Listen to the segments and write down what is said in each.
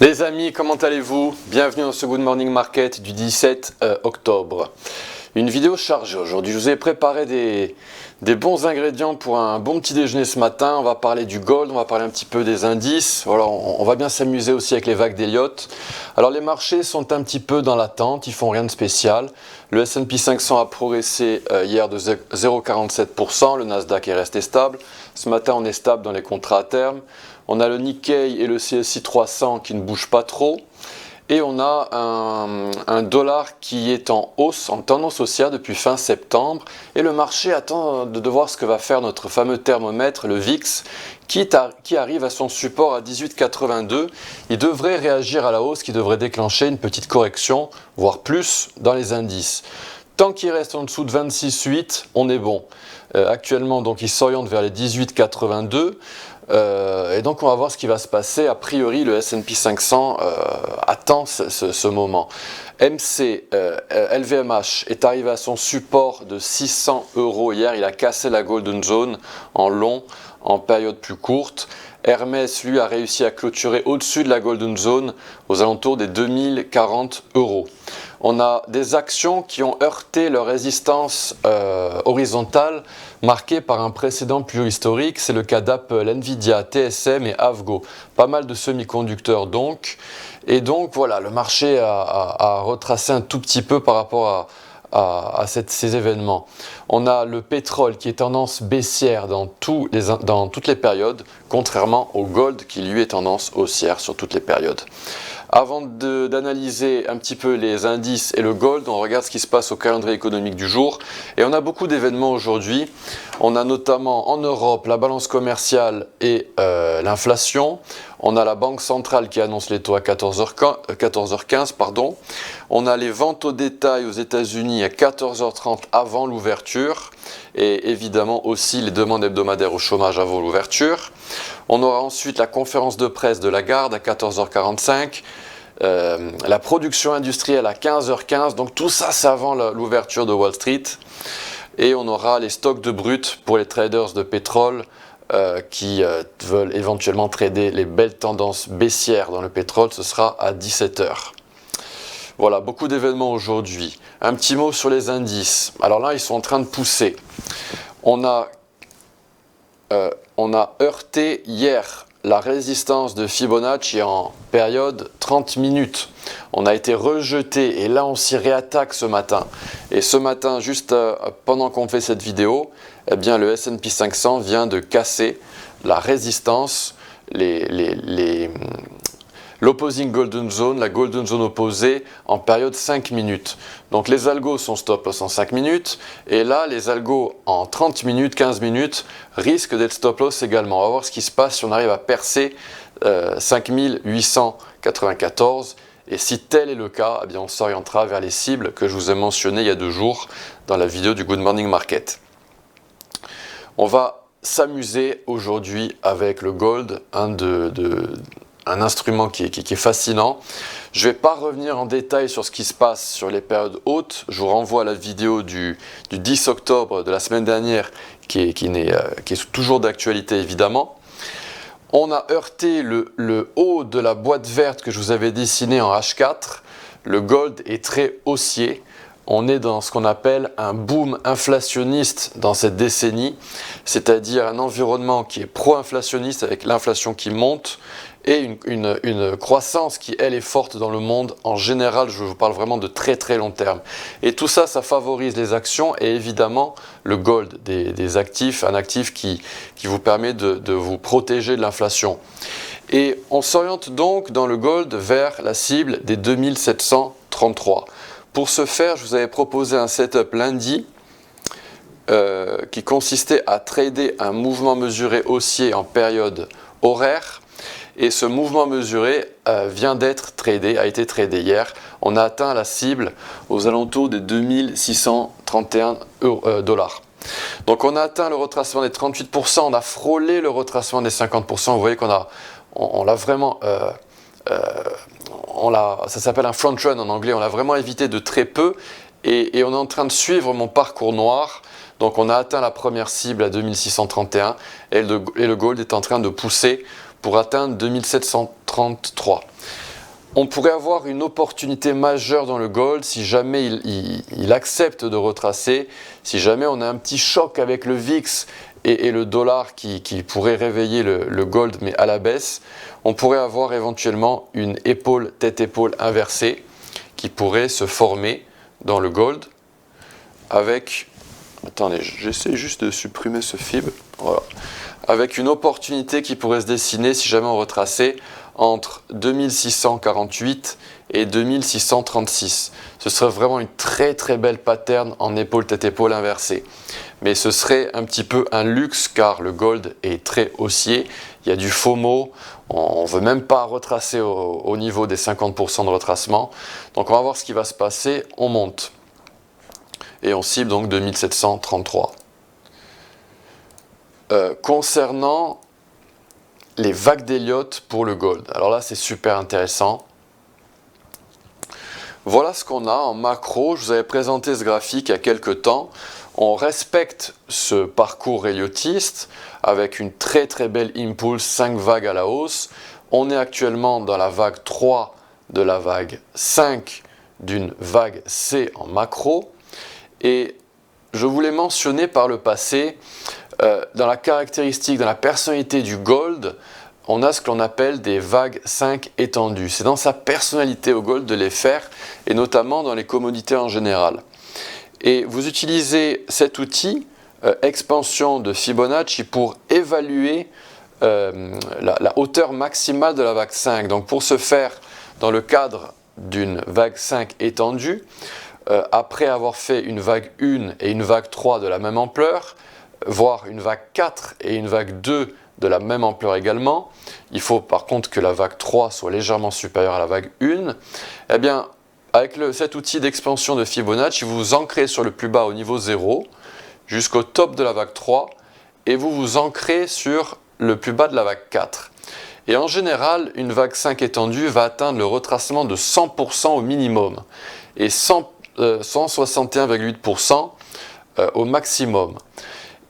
Les amis, comment allez-vous? Bienvenue dans ce Good Morning Market du 17 octobre. Une vidéo chargée aujourd'hui. Je vous ai préparé des bons ingrédients pour un bon petit déjeuner ce matin. On va parler du gold, on va parler un petit peu des indices. Voilà, on va bien s'amuser aussi avec les vagues d'Elliott. Alors les marchés sont un petit peu dans l'attente, ils font rien de spécial. Le S&P 500 a progressé hier de 0,47%, le Nasdaq est resté stable. Ce matin on est stable dans les contrats à terme. On a le Nikkei et le CSI 300 qui ne bougent pas trop. Et on a un dollar qui est en hausse, en tendance haussière depuis fin septembre. Et le marché attend de voir ce que va faire notre fameux thermomètre, le VIX, qui arrive à son support à 18,82. Il devrait réagir à la hausse, qui devrait déclencher une petite correction, voire plus, dans les indices. Tant qu'il reste en dessous de 26,8, on est bon. Actuellement, donc, il s'oriente vers les 18,82. Et donc on va voir ce qui va se passer. A priori le S&P 500 attend ce moment. LVMH est arrivé à son support de 600 € hier, il a cassé la Golden Zone en long, en période plus courte. Hermès lui a réussi à clôturer au-dessus de la Golden Zone aux alentours des 2040 €. On a des actions qui ont heurté leur résistance horizontale marquée par un précédent plus historique, c'est le cas d'Apple, Nvidia, TSM et Avgo. Pas mal de semi-conducteurs donc. Et donc voilà, le marché a retracé un tout petit peu par rapport à ces événements. On a le pétrole qui est tendance baissière dans toutes les périodes, contrairement au gold qui lui est tendance haussière sur toutes les périodes. Avant d'analyser un petit peu les indices et le gold, on regarde ce qui se passe au calendrier économique du jour. Et on a beaucoup d'événements aujourd'hui. On a notamment en Europe la balance commerciale et l'inflation. On a la Banque centrale qui annonce les taux à 14h15. On a les ventes au détail aux États-Unis à 14h30 avant l'ouverture. Et évidemment aussi les demandes hebdomadaires au chômage avant l'ouverture. On aura ensuite la conférence de presse de Lagarde à 14h45. La production industrielle à 15h15, donc tout ça c'est avant l'ouverture de Wall Street. Et on aura les stocks de brut pour les traders de pétrole qui veulent éventuellement trader les belles tendances baissières dans le pétrole, ce sera à 17h. Voilà, beaucoup d'événements aujourd'hui. Un petit mot sur les indices. Alors là, ils sont en train de pousser. On a heurté hier la résistance de Fibonacci en période 30 minutes. On a été rejeté et là on s'y réattaque ce matin. Et ce matin, juste pendant qu'on fait cette vidéo, eh bien, le S&P 500 vient de casser la résistance, l'opposing golden zone, la golden zone opposée en période 5 minutes. Donc les algos sont stop loss en 5 minutes et là les algos en 30 minutes, 15 minutes risquent d'être stop loss également. On va voir ce qui se passe si on arrive à percer 5894 et si tel est le cas, eh bien on s'orientera vers les cibles que je vous ai mentionnées il y a 2 jours dans la vidéo du Good Morning Market. On va s'amuser aujourd'hui avec le gold, un instrument qui est fascinant. Je ne vais pas revenir en détail sur ce qui se passe sur les périodes hautes. Je vous renvoie à la vidéo du 10 octobre de la semaine dernière qui est toujours d'actualité évidemment. On a heurté le haut de la boîte verte que je vous avais dessiné en H4. Le gold est très haussier. On est dans ce qu'on appelle un boom inflationniste dans cette décennie, c'est-à-dire un environnement qui est pro-inflationniste avec l'inflation qui monte et une croissance qui, elle, est forte dans le monde. En général, je vous parle vraiment de très très long terme. Et tout ça, ça favorise les actions et évidemment le gold, des actifs, un actif qui vous permet de vous protéger de l'inflation. Et on s'oriente donc dans le gold vers la cible des 2733. Pour ce faire, je vous avais proposé un setup lundi qui consistait à trader un mouvement mesuré haussier en période horaire. Et ce mouvement mesuré vient d'être tradé, a été tradé hier. On a atteint la cible aux alentours des 2631 $. Donc on a atteint le retracement des 38%, on a frôlé le retracement des 50%. Vous voyez qu'on l'a vraiment... ça s'appelle un front run en anglais, on l'a vraiment évité de très peu et on est en train de suivre mon parcours noir. Donc on a atteint la première cible à 2631 et le gold est en train de pousser pour atteindre 2733. On pourrait avoir une opportunité majeure dans le gold si jamais il accepte de retracer, si jamais on a un petit choc avec le VIX et le dollar qui pourrait réveiller le gold mais à la baisse. On pourrait avoir éventuellement une épaule, tête-épaule inversée qui pourrait se former dans le gold avec, attendez, j'essaie juste de supprimer ce fib, voilà, avec une opportunité qui pourrait se dessiner si jamais on retraçait entre 2648 et 2636. Ce serait vraiment une très très belle pattern en épaule tête épaule inversée. Mais ce serait un petit peu un luxe car le gold est très haussier, il y a du FOMO, on ne veut même pas retracer au niveau des 50% de retracement. Donc on va voir ce qui va se passer, on monte. Et on cible donc 2733. Concernant les vagues d'Elliott pour le gold, alors là c'est super intéressant. Voilà ce qu'on a en macro. Je vous avais présenté ce graphique il y a quelques temps. On respecte ce parcours elliottiste avec une très très belle impulse, 5 vagues à la hausse. On est actuellement dans la vague 3 de la vague 5 d'une vague C en macro. Et je vous l'ai mentionné par le passé, dans la caractéristique, dans la personnalité du gold, on a ce qu'on appelle des vagues 5 étendues. C'est dans sa personnalité au gold de les faire, et notamment dans les commodités en général. Et vous utilisez cet outil, expansion de Fibonacci, pour évaluer la hauteur maximale de la vague 5. Donc pour ce faire, dans le cadre d'une vague 5 étendue, après avoir fait une vague 1 et une vague 3 de la même ampleur, voire une vague 4 et une vague 2 de la même ampleur également, il faut par contre que la vague 3 soit légèrement supérieure à la vague 1, eh bien, avec cet outil d'expansion de Fibonacci, vous vous ancrez sur le plus bas au niveau 0 jusqu'au top de la vague 3 et vous vous ancrez sur le plus bas de la vague 4. Et en général, une vague 5 étendue va atteindre le retracement de 100% au minimum et 161,8% au maximum.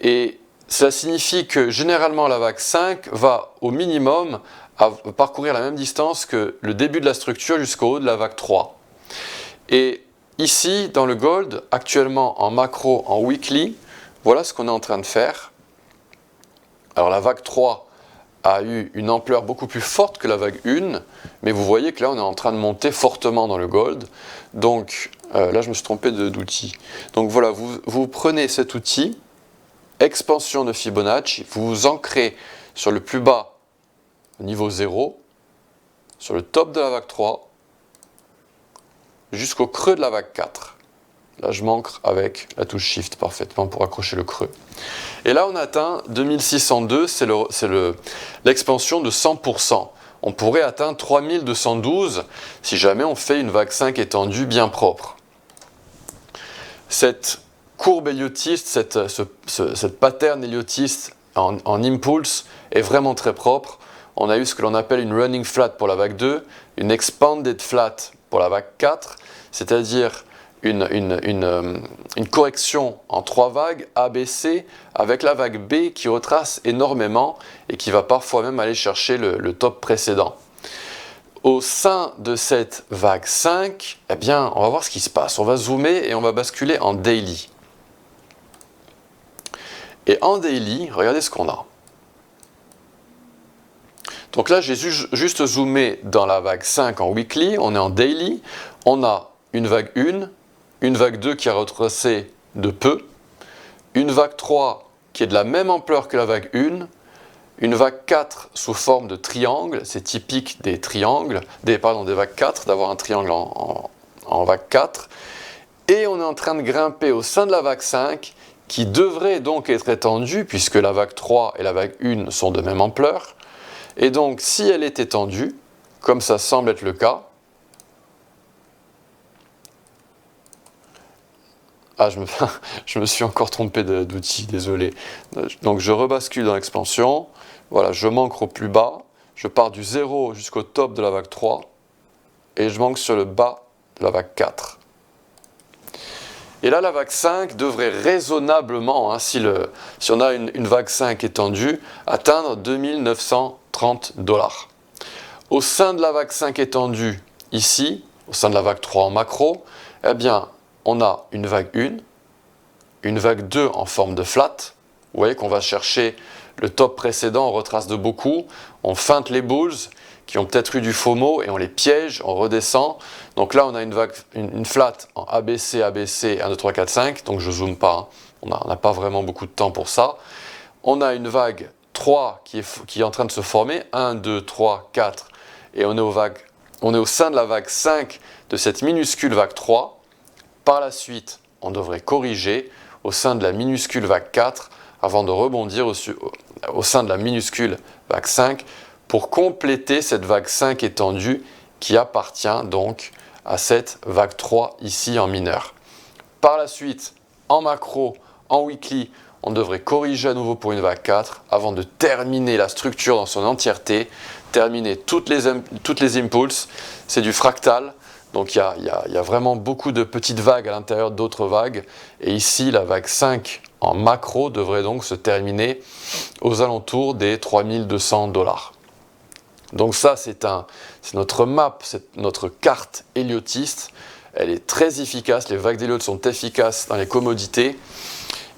Et cela signifie que généralement la vague 5 va au minimum parcourir la même distance que le début de la structure jusqu'au haut de la vague 3. Et ici, dans le gold, actuellement en macro, en weekly, voilà ce qu'on est en train de faire. Alors la vague 3 a eu une ampleur beaucoup plus forte que la vague 1, mais vous voyez que là on est en train de monter fortement dans le gold. Donc là je me suis trompé d'outil. Donc voilà, vous prenez cet outil, expansion de Fibonacci, vous vous ancrez sur le plus bas au niveau 0, sur le top de la vague 3, jusqu'au creux de la vague 4. Là, je m'ancre avec la touche Shift parfaitement pour accrocher le creux. Et là, on atteint 2602, c'est l'expansion de 100%. On pourrait atteindre 3212 si jamais on fait une vague 5 étendue bien propre. Cette courbe elliottiste, cette pattern elliottiste en impulse est vraiment très propre. On a eu ce que l'on appelle une running flat pour la vague 2, une expanded flat pour la vague 4, c'est-à-dire une correction en 3 vagues ABC avec la vague B qui retrace énormément et qui va parfois même aller chercher le top précédent. Au sein de cette vague 5, eh bien, on va voir ce qui se passe. On va zoomer et on va basculer en daily. Et en daily, regardez ce qu'on a. Donc là, j'ai juste zoomé dans la vague 5 en weekly, on est en daily, on a une vague 1, une vague 2 qui a retracé de peu, une vague 3 qui est de la même ampleur que la vague 1, une vague 4 sous forme de triangle, c'est typique des triangles, des vagues 4, d'avoir un triangle en vague 4, et on est en train de grimper au sein de la vague 5, qui devrait donc être étendue, puisque la vague 3 et la vague 1 sont de même ampleur, et donc si elle est étendue, comme ça semble être le cas, ah, je me suis encore trompé d'outil, désolé. Donc je rebascule dans l'expansion, voilà, je m'ancre au plus bas, je pars du 0 jusqu'au top de la vague 3, et je m'ancre sur le bas de la vague 4. Et là, la vague 5 devrait raisonnablement, hein, si on a une vague 5 étendue, atteindre 2930 $. Au sein de la vague 5 étendue, ici, au sein de la vague 3 en macro, eh bien, on a une vague 1, une vague 2 en forme de flat. Vous voyez qu'on va chercher le top précédent, on retrace de beaucoup, on feinte les bulls qui ont peut-être eu du FOMO et on les piège, on redescend. Donc là, on a une flat en ABC, ABC, 1, 2, 3, 4, 5. Donc je zoome pas, hein. On n'a pas vraiment beaucoup de temps pour ça. On a une vague 3 qui est en train de se former, 1, 2, 3, 4. Et on est au sein de la vague 5 de cette minuscule vague 3. Par la suite, on devrait corriger au sein de la minuscule vague 4 avant de rebondir au sein de la minuscule vague 5 pour compléter cette vague 5 étendue qui appartient donc à cette vague 3 ici en mineur. Par la suite, en macro, en weekly, on devrait corriger à nouveau pour une vague 4 avant de terminer la structure dans son entièreté, terminer toutes les impulses. C'est du fractal, donc il y a vraiment beaucoup de petites vagues à l'intérieur d'autres vagues. Et ici, la vague 5 en macro devrait donc se terminer aux alentours des 3200 $. Donc ça, c'est notre map, c'est notre carte héliotiste. Elle est très efficace, les vagues d'Elliott sont efficaces dans les commodités.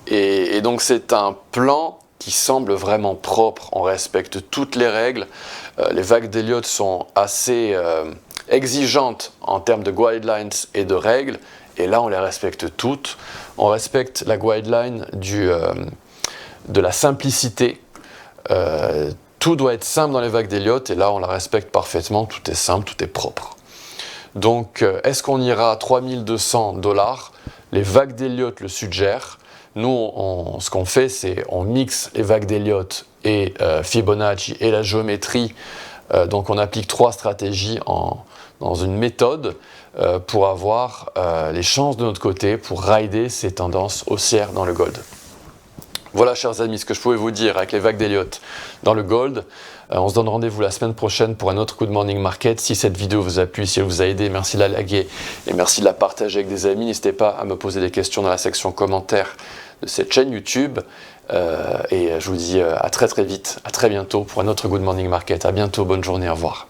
Et donc c'est un plan qui semble vraiment propre, on respecte toutes les règles. Les vagues d'Elliott sont assez exigeantes en termes de guidelines et de règles. Et là, on les respecte toutes. On respecte la guideline de la simplicité. Tout doit être simple dans les vagues d'Elliott et là on la respecte parfaitement, tout est simple, tout est propre. Donc est-ce qu'on ira à 3200 $? Les vagues d'Elliott le suggèrent. Nous, ce qu'on fait, c'est on mixe les vagues d'Elliott et Fibonacci et la géométrie. Donc on applique 3 stratégies dans une méthode pour avoir les chances de notre côté pour rider ces tendances haussières dans le gold. Voilà, chers amis, ce que je pouvais vous dire avec les vagues d'Elliott dans le gold. On se donne rendez-vous la semaine prochaine pour un autre Good Morning Market. Si cette vidéo vous a plu, si elle vous a aidé, merci de la liker et merci de la partager avec des amis. N'hésitez pas à me poser des questions dans la section commentaires de cette chaîne YouTube. Et je vous dis à très vite, à très bientôt pour un autre Good Morning Market. À bientôt, bonne journée, au revoir.